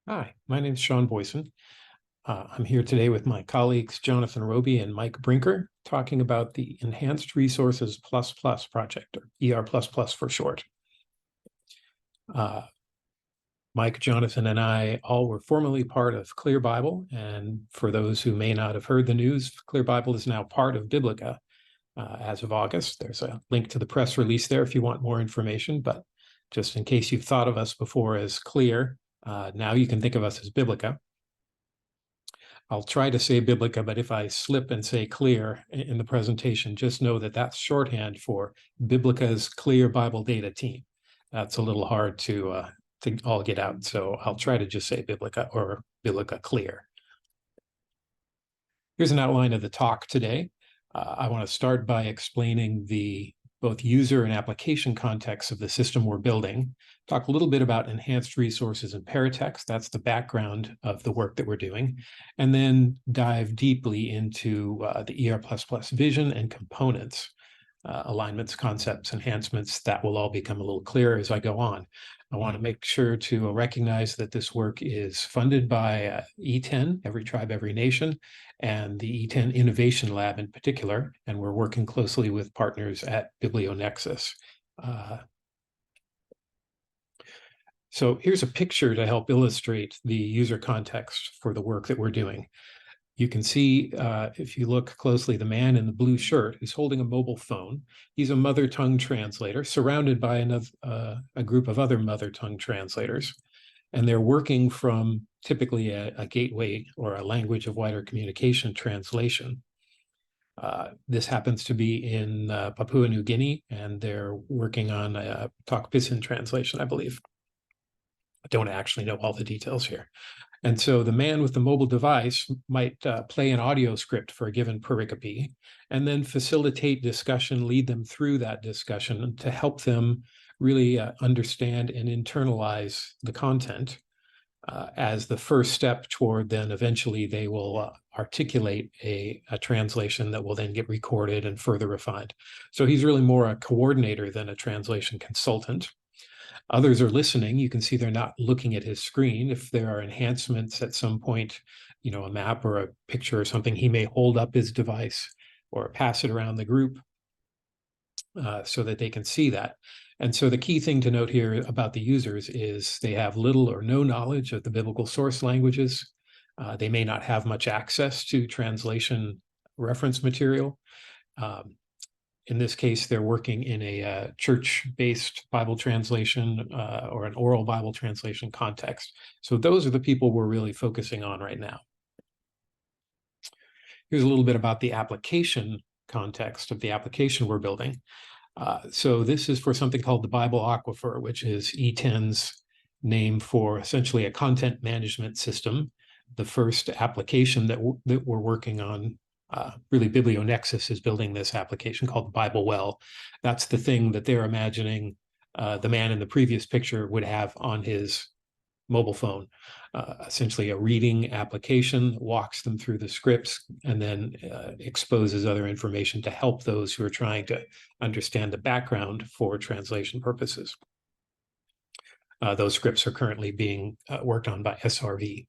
Hi, my name is Sean Boisen. I'm here today with my colleagues Jonathan Roby and Mike Brinker talking about the Enhanced Resources Plus Plus project, or ER Plus Plus for short. Mike, Jonathan, and I all were formerly part of Clear Bible, and for those who may not have heard the news, Clear Bible is now part of Biblica as of August. There's a link to the press release there if you want more information, but just in case you've thought of us before as Clear, now you can think of us as Biblica. I'll try to say Biblica, but if I slip and say Clear in the presentation, just know that that's shorthand for Biblica's Clear Bible Data Team. That's a little hard to all get out, so I'll try to just say Biblica or Biblica Clear. Here's an outline of the talk today. I want to start by explaining the both user and application context of the system we're building, talk a little bit about enhanced resources and paratext, that's the background of the work that we're doing, and then dive deeply into the ER++ vision and components, alignments, concepts, enhancements. That will all become a little clearer as I go on. I want to make sure to recognize that this work is funded by E10, Every Tribe, Every Nation, and the E10 Innovation Lab in particular, and we're working closely with partners at BiblioNexus. So here's a picture to help illustrate the user context for the work that we're doing. You can see, if you look closely, the man in the blue shirt is holding a mobile phone. He's a mother tongue translator surrounded by a group of other mother tongue translators. And they're working from typically a gateway or a language of wider communication translation. This happens to be in Papua New Guinea, and they're working on a Tok Pisin translation, I believe. I don't actually know all the details here. And so the man with the mobile device might play an audio script for a given pericope and then facilitate discussion, lead them through that discussion to help them really understand and internalize the content as the first step toward then eventually they will articulate a translation that will then get recorded and further refined. So he's really more a coordinator than a translation consultant. Others are listening. You can see they're not looking at his screen. If there are enhancements at some point, you know, a map or a picture or something, he may hold up his device or pass it around the group so that they can see that. And so the key thing to note here about the users is they have little or no knowledge of the biblical source languages. They may not have much access to translation reference material. In this case, they're working in a church-based Bible translation or an oral Bible translation context. So those are the people we're really focusing on right now. Here's a little bit about the application context of the application we're building. So this is for something called the Bible Aquifer, which is E10's name for essentially a content management system. The first application that we're working on, really BiblioNexus is building this application called the Bible Well. That's the thing that they're imagining the man in the previous picture would have on his mobile phone. Essentially a reading application that walks them through the scripts and then exposes other information to help those who are trying to understand the background for translation purposes. Those scripts are currently being worked on by SRV.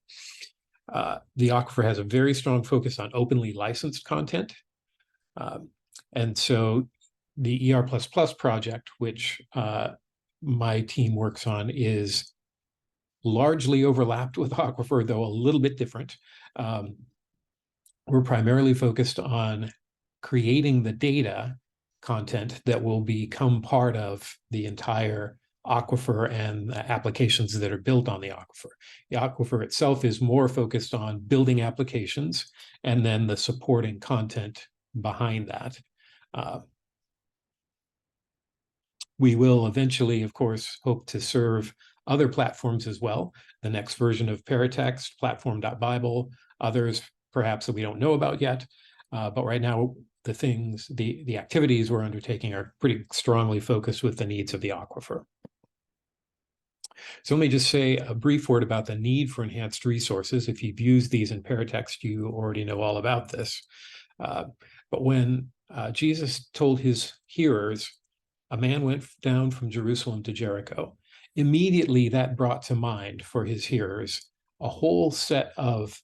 The Aquifer has a very strong focus on openly licensed content. And so the ER++ project, which my team works on, is largely overlapped with Aquifer, though a little bit different. We're primarily focused on creating the data content that will become part of the entire Aquifer and the applications that are built on the Aquifer. The Aquifer itself is more focused on building applications and then the supporting content behind that. We will eventually, of course, hope to serve other platforms as well. The next version of Paratext, platform.bible, others perhaps that we don't know about yet. But right now, the activities we're undertaking are pretty strongly focused with the needs of the Aquifer. So let me just say a brief word about the need for enhanced resources. If you've used these in Paratext, you already know all about this. But when Jesus told his hearers, a man went down from Jerusalem to Jericho, immediately that brought to mind for his hearers a whole set of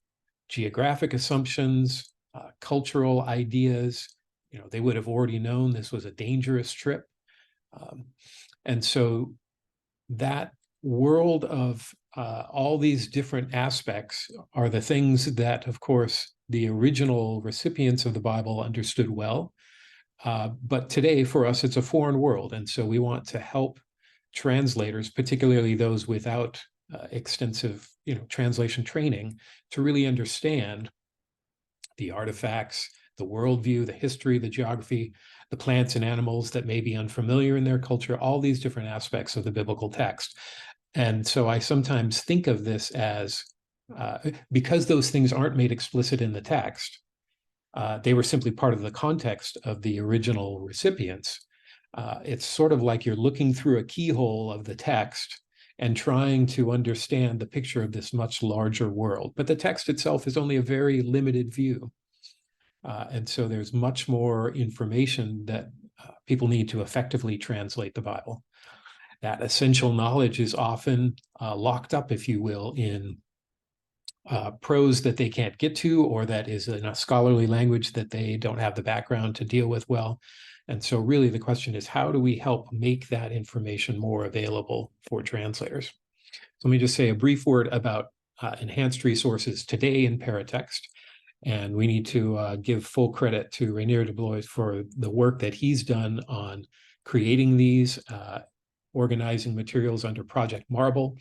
geographic assumptions, cultural ideas. They would have already known this was a dangerous trip. And so that world of all these different aspects are the things that, of course, the original recipients of the Bible understood well. But today, for us, it's a foreign world. And so we want to help translators, particularly those without extensive translation training, to really understand the artifacts, the worldview, the history, the geography, the plants and animals that may be unfamiliar in their culture, all these different aspects of the biblical text. And so I sometimes think of this as, because those things aren't made explicit in the text, they were simply part of the context of the original recipients. It's sort of like you're looking through a keyhole of the text and trying to understand the picture of this much larger world. But the text itself is only a very limited view. And so there's much more information that people need to effectively translate the Bible. That essential knowledge is often locked up, if you will, in prose that they can't get to, or that is in a scholarly language that they don't have the background to deal with well. And so really the question is, how do we help make that information more available for translators? So let me just say a brief word about enhanced resources today in Paratext. And we need to give full credit to Rainier de Blois for the work that he's done on creating these, organizing materials under Project Marble.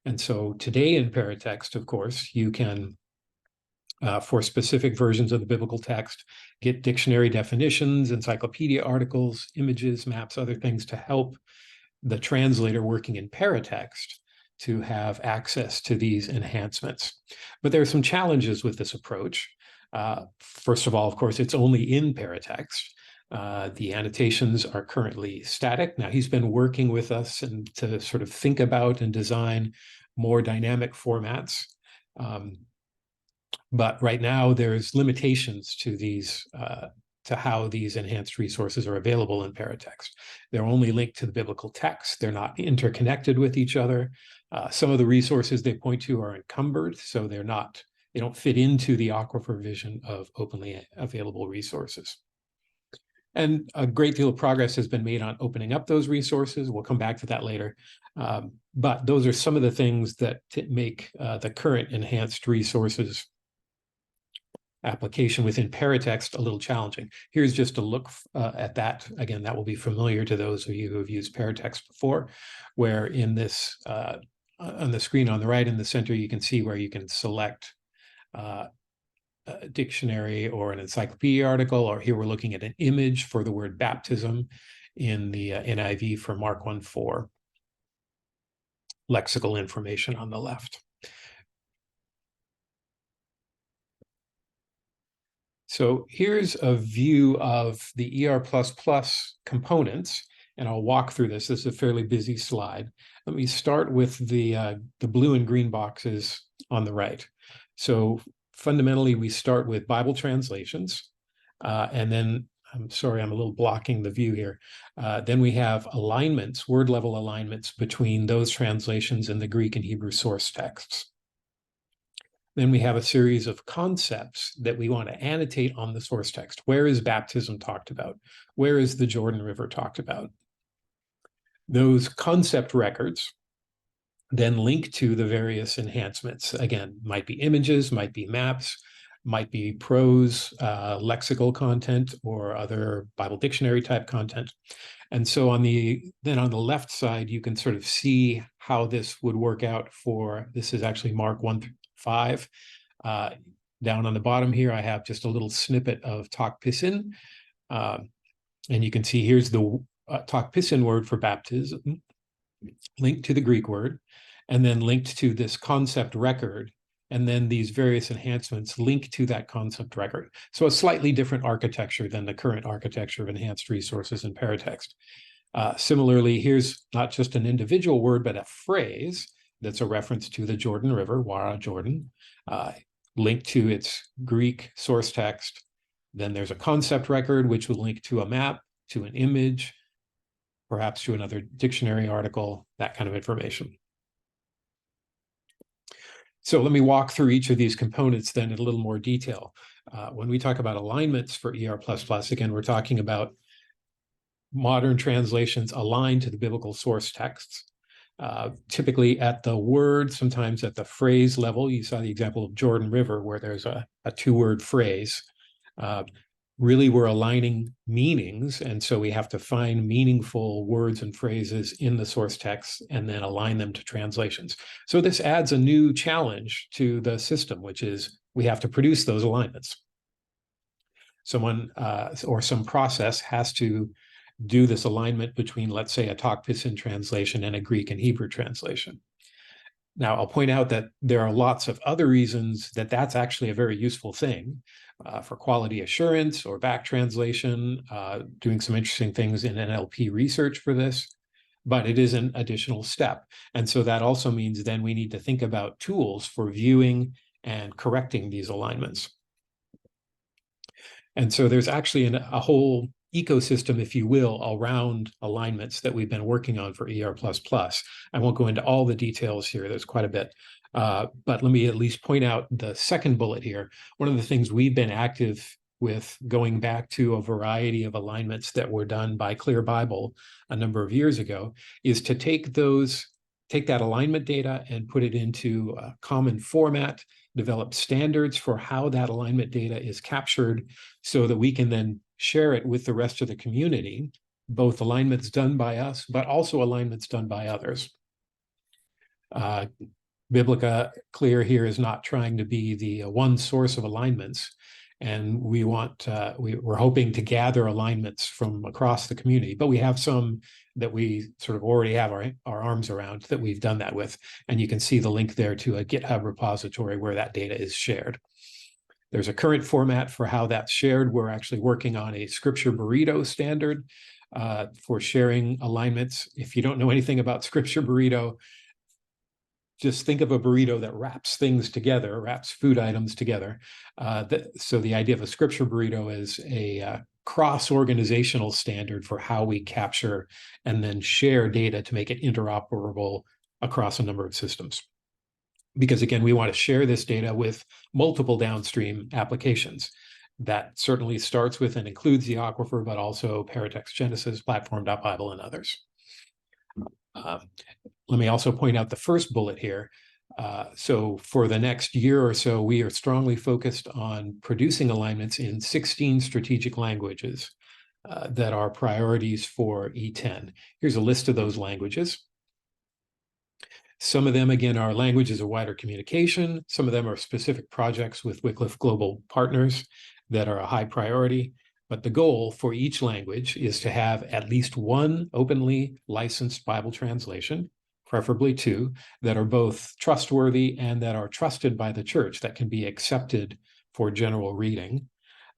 And so today in Paratext, of course, you can, for specific versions of the biblical text, get dictionary definitions, encyclopedia articles, images, maps, other things to help the translator working in Paratext to have access to these enhancements. But there are some challenges with this approach. First of all, of course, it's only in Paratext. The annotations are currently static. Now, he's been working with us and to sort of think about and design more dynamic formats. But right now, there's limitations to these, to how these enhanced resources are available in Paratext. They're only linked to the biblical text. They're not interconnected with each other. Some of the resources they point to are encumbered, so they don't fit into the aquifer vision of openly available resources. And a great deal of progress has been made on opening up those resources. We'll come back to that later. But those are some of the things that make the current enhanced resources application within Paratext a little challenging. Here's just a look at that. Again, that will be familiar to those of you who have used Paratext before, where in this, on the screen on the right in the center, you can see where you can select a dictionary or an encyclopedia article, or here we're looking at an image for the word baptism in the NIV for Mark 1:4. Lexical information on the left. So here's a view of the ER++ components, and I'll walk through this. This is a fairly busy slide. Let me start with the blue and green boxes on the right. So fundamentally, we start with Bible translations, and then, I'm sorry, I'm a little blocking the view here. Then we have alignments, word level alignments between those translations and the Greek and Hebrew source texts. Then we have a series of concepts that we want to annotate on the source text. Where is baptism talked about? Where is the Jordan River talked about? Those concept records then link to the various enhancements. Again, might be images, might be maps, might be prose, lexical content, or other Bible dictionary type content. And so then on the left side, you can sort of see how this would work out for, this is actually Mark 1:5. Down on the bottom here, I have just a little snippet of tok pisin. And you can see here's the tok pisin word for baptism, linked to the Greek word, and then linked to this concept record. And then these various enhancements link to that concept record. So a slightly different architecture than the current architecture of enhanced resources in Paratext. Similarly, here's not just an individual word, but a phrase that's a reference to the Jordan River, Wara Jordan, linked to its Greek source text. Then there's a concept record, which will link to a map, to an image, perhaps to another dictionary article, that kind of information. So let me walk through each of these components then in a little more detail. When we talk about alignments for ER++, again, we're talking about modern translations aligned to the biblical source texts. Typically at the word, sometimes at the phrase level. You saw the example of Jordan River, where there's a two-word phrase. Really, we're aligning meanings, and so we have to find meaningful words and phrases in the source text and then align them to translations. So this adds a new challenge to the system, which is we have to produce those alignments. Someone or some process has to do this alignment between, let's say, a Tok Pisin translation and a Greek and Hebrew translation. Now, I'll point out that there are lots of other reasons that that's actually a very useful thing for quality assurance or back translation, doing some interesting things in NLP research for this, but it is an additional step. And so that also means then we need to think about tools for viewing and correcting these alignments. And so there's actually a whole ecosystem, if you will, around alignments that we've been working on for ER++. I won't go into all the details here. There's quite a bit. But let me at least point out the second bullet here. One of the things we've been active with, going back to a variety of alignments that were done by Clear Bible a number of years ago, is to take that alignment data and put it into a common format, develop standards for how that alignment data is captured so that we can then share it with the rest of the community, both alignments done by us, but also alignments done by others. Biblica Clear here is not trying to be the one source of alignments, and we're hoping to gather alignments from across the community, but we have some that we sort of already have our arms around that we've done that with, and you can see the link there to a GitHub repository where that data is shared. There's a current format for how that's shared. We're actually working on a Scripture Burrito standard for sharing alignments. If you don't know anything about Scripture Burrito, just think of a burrito that wraps things together, wraps food items together. So the idea of a Scripture Burrito is a cross-organizational standard for how we capture and then share data to make it interoperable across a number of systems. Because again, we want to share this data with multiple downstream applications. That certainly starts with and includes the Aquifer, but also Paratext Genesis, Platform.Bible, and others. Let me also point out the first bullet here. So for the next year or so, we are strongly focused on producing alignments in 16 strategic languages that are priorities for E10. Here's a list of those languages. Some of them, again, are languages of wider communication. Some of them are specific projects with Wycliffe Global Partners that are a high priority. But the goal for each language is to have at least one openly licensed Bible translation, preferably two, that are both trustworthy and that are trusted by the church, that can be accepted for general reading.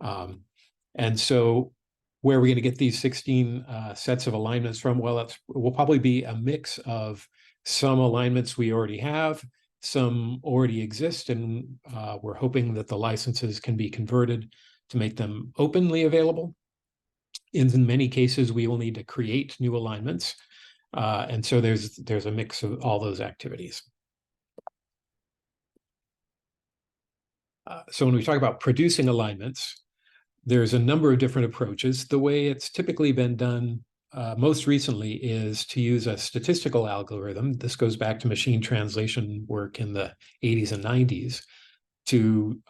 And so where are we going to get these 16 sets of alignments from? Well, it will probably be a mix of some alignments we already have, some already exist, and we're hoping that the licenses can be converted to make them openly available. In many cases, we will need to create new alignments. And so there's a mix of all those activities. So when we talk about producing alignments, there's a number of different approaches. The way it's typically been done most recently is to use a statistical algorithm. This goes back to machine translation work in the 80s and 90s to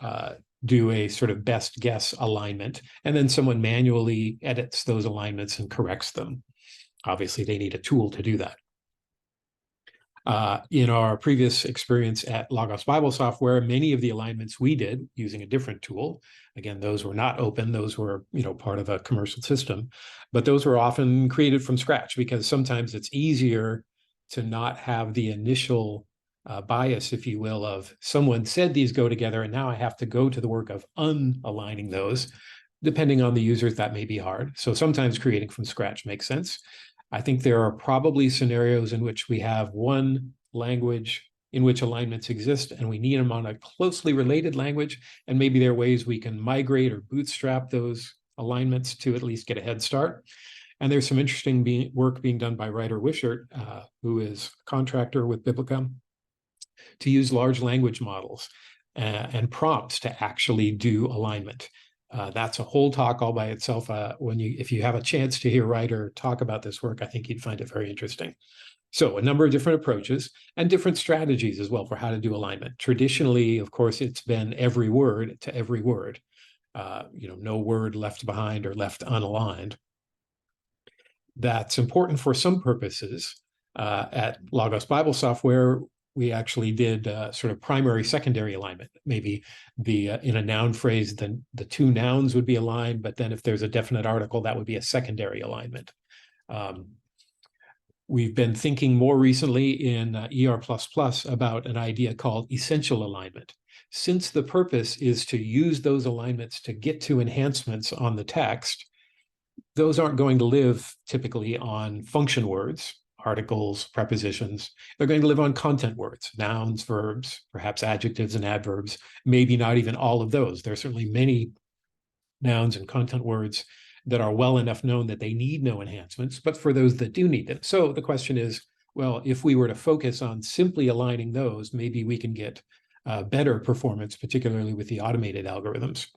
do a sort of best guess alignment, and then someone manually edits those alignments and corrects them. Obviously, they need a tool to do that. In our previous experience at Logos Bible Software, many of the alignments we did using a different tool. Again, those were not open; those were, part of a commercial system, but those were often created from scratch because sometimes it's easier to not have the initial bias, if you will, of someone said these go together, and now I have to go to the work of unaligning those. Depending on the users, that may be hard. So sometimes creating from scratch makes sense. I think there are probably scenarios in which we have one language in which alignments exist and we need them on a closely related language, and maybe there are ways we can migrate or bootstrap those alignments to at least get a head start. And there's some interesting work being done by Ryder Wishart, who is a contractor with Biblica, to use large language models and prompts to actually do alignment. That's a whole talk all by itself. If you have a chance to hear Ryder talk about this work, I think you'd find it very interesting. So a number of different approaches and different strategies as well for how to do alignment. Traditionally, of course, it's been every word to every word. No word left behind or left unaligned. That's important for some purposes. At Logos Bible Software, we actually did sort of primary, secondary alignment. Maybe in a noun phrase, then the two nouns would be aligned, but then if there's a definite article, that would be a secondary alignment. We've been thinking more recently in ER++ about an idea called essential alignment. Since the purpose is to use those alignments to get to enhancements on the text, those aren't going to live typically on function words, articles, prepositions. They're going to live on content words, nouns, verbs, perhaps adjectives and adverbs, maybe not even all of those. There are certainly many nouns and content words that are well enough known that they need no enhancements, but for those that do need them. So the question is, well, if we were to focus on simply aligning those, maybe we can get better performance, particularly with the automated algorithms.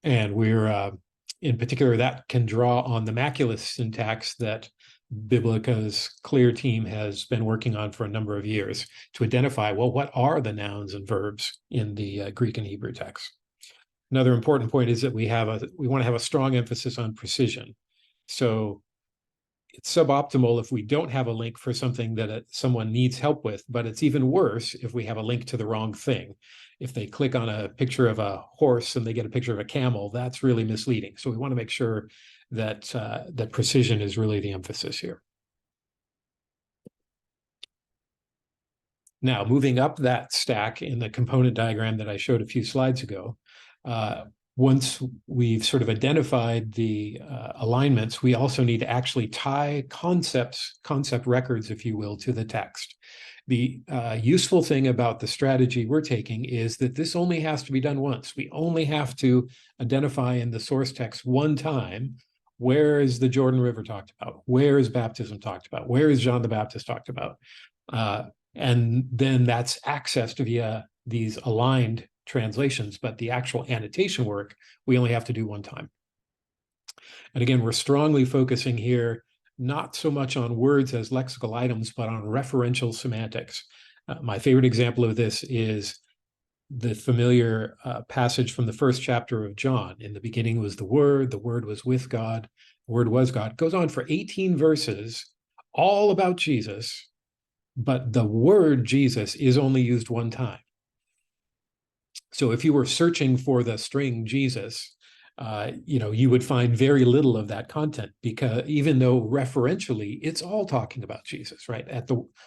And we're, in particular, that can draw on the Maculus syntax that Biblica's CLEAR team has been working on for a number of years to identify, well, what are the nouns and verbs in the Greek and Hebrew text? Another important point is that we want to have a strong emphasis on precision. So it's suboptimal if we don't have a link for something that someone needs help with, but it's even worse if we have a link to the wrong thing. If they click on a picture of a horse and they get a picture of a camel, that's really misleading. So we want to make sure that that precision is really the emphasis here. Now, moving up that stack in the component diagram that I showed a few slides ago, once we've sort of identified the alignments, we also need to actually tie concept records, if you will, to the text. The useful thing about the strategy we're taking is that this only has to be done once. We only have to identify in the source text one time, where is the Jordan River talked about? Where is baptism talked about? Where is John the Baptist talked about? And then that's accessed via these aligned translations, but the actual annotation work, we only have to do one time. And again, we're strongly focusing here, not so much on words as lexical items, but on referential semantics. My favorite example of this is the familiar passage from the first chapter of John. In the beginning was the Word was with God, the Word was God. It goes on for 18 verses, all about Jesus, but the word Jesus is only used one time. So if you were searching for the string Jesus, you would find very little of that content, because even though referentially it's all talking about Jesus, right?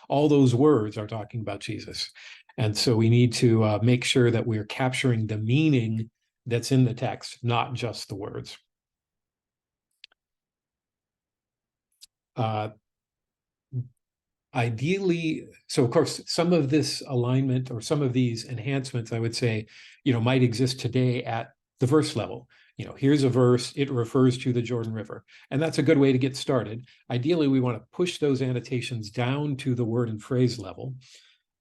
All those words are talking about Jesus. And so we need to make sure that we're capturing the meaning that's in the text, not just the words. Ideally, so of course, some of this alignment or some of these enhancements, I would say, might exist today at the verse level. Here's a verse, it refers to the Jordan River. And that's a good way to get started. Ideally, we want to push those annotations down to the word and phrase level,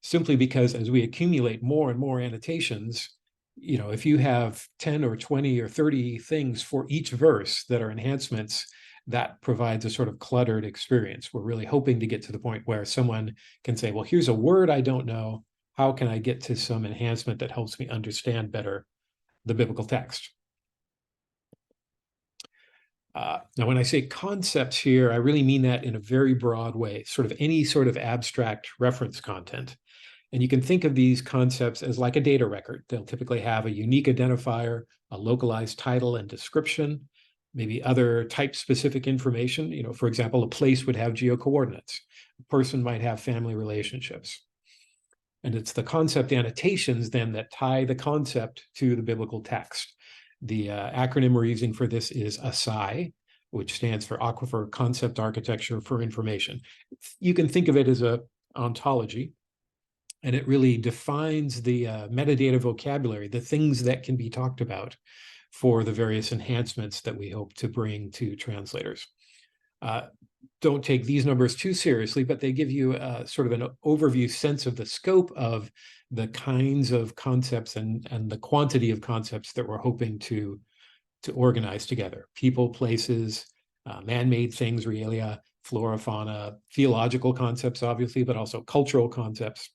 simply because as we accumulate more and more annotations, if you have 10 or 20 or 30 things for each verse that are enhancements, that provides a sort of cluttered experience. We're really hoping to get to the point where someone can say, well, here's a word I don't know. How can I get to some enhancement that helps me understand better the biblical text? Now, when I say concepts here, I really mean that in a very broad way, sort of any sort of abstract reference content. And you can think of these concepts as like a data record. They'll typically have a unique identifier, a localized title and description, maybe other type-specific information. For example, a place would have geocoordinates. A person might have family relationships. And it's the concept annotations then that tie the concept to the biblical text. The acronym we're using for this is ASI, which stands for Aquifer Concept Architecture for Information. You can think of it as an ontology, and it really defines the metadata vocabulary, the things that can be talked about for the various enhancements that we hope to bring to translators. Don't take these numbers too seriously, but they give you sort of an overview sense of the scope of the kinds of concepts and the quantity of concepts that we're hoping to organize together. People, places, man-made things, realia, flora, fauna, theological concepts, obviously, but also cultural concepts.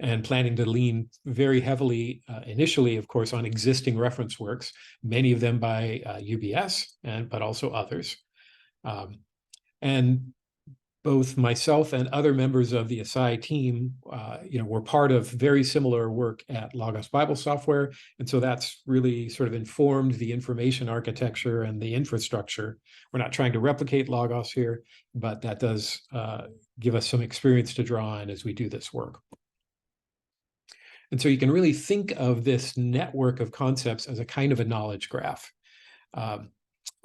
And planning to lean very heavily initially, of course, on existing reference works, many of them by UBS, but also others. And both myself and other members of the ASI team, were part of very similar work at Logos Bible Software. And so that's really sort of informed the information architecture and the infrastructure. We're not trying to replicate Logos here, but that does give us some experience to draw on as we do this work. And so you can really think of this network of concepts as a kind of a knowledge graph.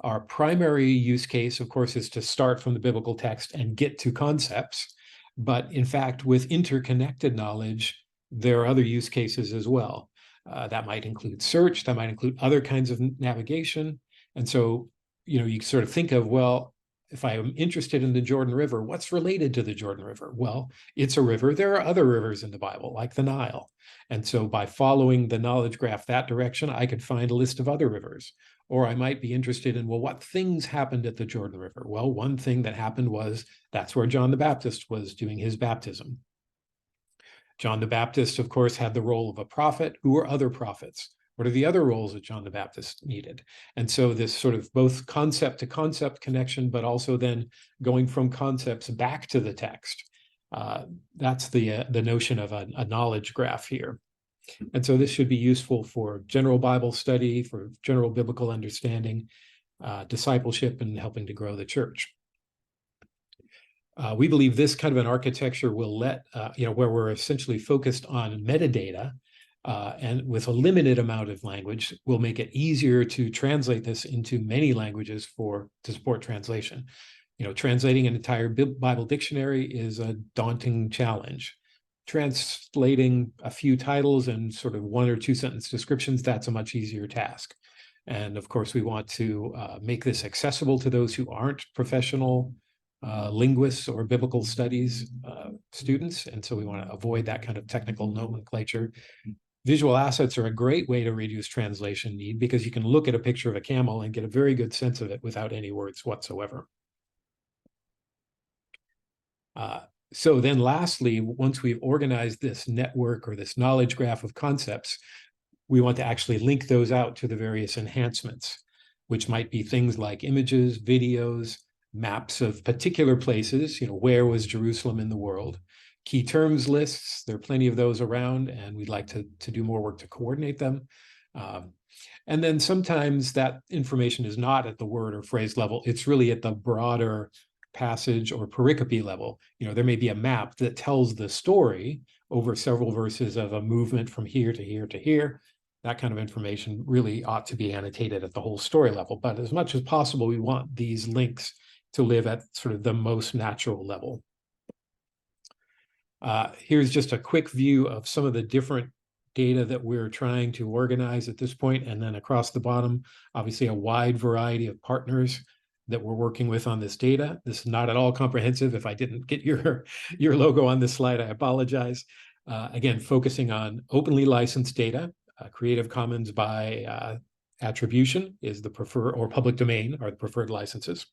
Our primary use case, of course, is to start from the biblical text and get to concepts. But in fact, with interconnected knowledge, there are other use cases as well. That might include search, that might include other kinds of navigation. And so, you sort of think of, well, if I am interested in the Jordan River, what's related to the Jordan River? Well, it's a river. There are other rivers in the Bible, like the Nile. And so by following the knowledge graph that direction, I could find a list of other rivers. Or I might be interested in, well, what things happened at the Jordan River? Well, one thing that happened was that's where John the Baptist was doing his baptism. John the Baptist, of course, had the role of a prophet. Who were other prophets? What are the other roles that John the Baptist needed? And so this sort of both concept to concept connection, but also then going from concepts back to the text. That's the notion of a knowledge graph here. And so this should be useful for general Bible study, for general biblical understanding, discipleship, and helping to grow the church. We believe this kind of an architecture will let, where we're essentially focused on metadata and with a limited amount of language, will make it easier to translate this into many languages to support translation. Translating an entire Bible dictionary is a daunting challenge. Translating a few titles and sort of 1 or 2 sentence descriptions, that's a much easier task. And of course, we want to make this accessible to those who aren't professional linguists or biblical studies students. And so we want to avoid that kind of technical nomenclature. Visual assets are a great way to reduce translation need because you can look at a picture of a camel and get a very good sense of it without any words whatsoever. So then lastly, once we've organized this network or this knowledge graph of concepts, we want to actually link those out to the various enhancements, which might be things like images, videos, maps of particular places, where was Jerusalem in the world, key terms lists, there are plenty of those around, and we'd like to do more work to coordinate them. And then sometimes that information is not at the word or phrase level, it's really at the broader passage or pericope level. There may be a map that tells the story over several verses of a movement from here to here to here. That kind of information really ought to be annotated at the whole story level. But as much as possible, we want these links to live at sort of the most natural level. Here's just a quick view of some of the different data that we're trying to organize at this point. And then across the bottom, obviously a wide variety of partners that we're working with on this data. This is not at all comprehensive. If I didn't get your logo on this slide, I apologize. Again, focusing on openly licensed data. Creative Commons by attribution is the preferred, or public domain are the preferred licenses.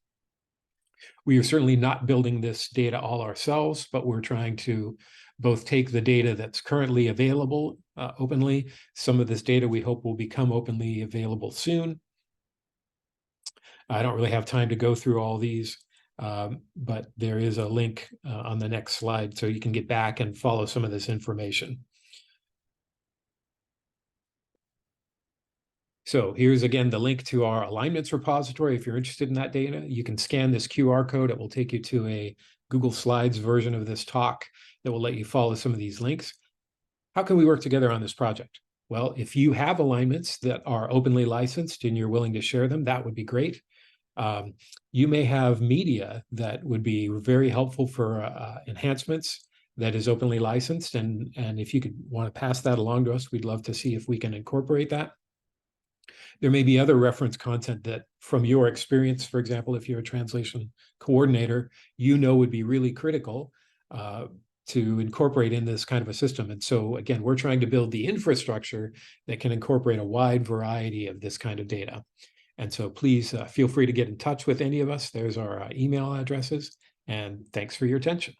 We are certainly not building this data all ourselves, but we're trying to both take the data that's currently available openly. Some of this data we hope will become openly available soon. I don't really have time to go through all these, but there is a link on the next slide so you can get back and follow some of this information. So here's again the link to our alignments repository. If you're interested in that data, you can scan this QR code. It will take you to a Google Slides version of this talk that will let you follow some of these links. How can we work together on this project? Well, if you have alignments that are openly licensed and you're willing to share them, that would be great. You may have media that would be very helpful for enhancements that is openly licensed. And if you could want to pass that along to us, we'd love to see if we can incorporate that. There may be other reference content that, from your experience, for example, if you're a translation coordinator, you know would be really critical to incorporate in this kind of a system. And so, again, we're trying to build the infrastructure that can incorporate a wide variety of this kind of data. And so please feel free to get in touch with any of us. There's our email addresses. And thanks for your attention.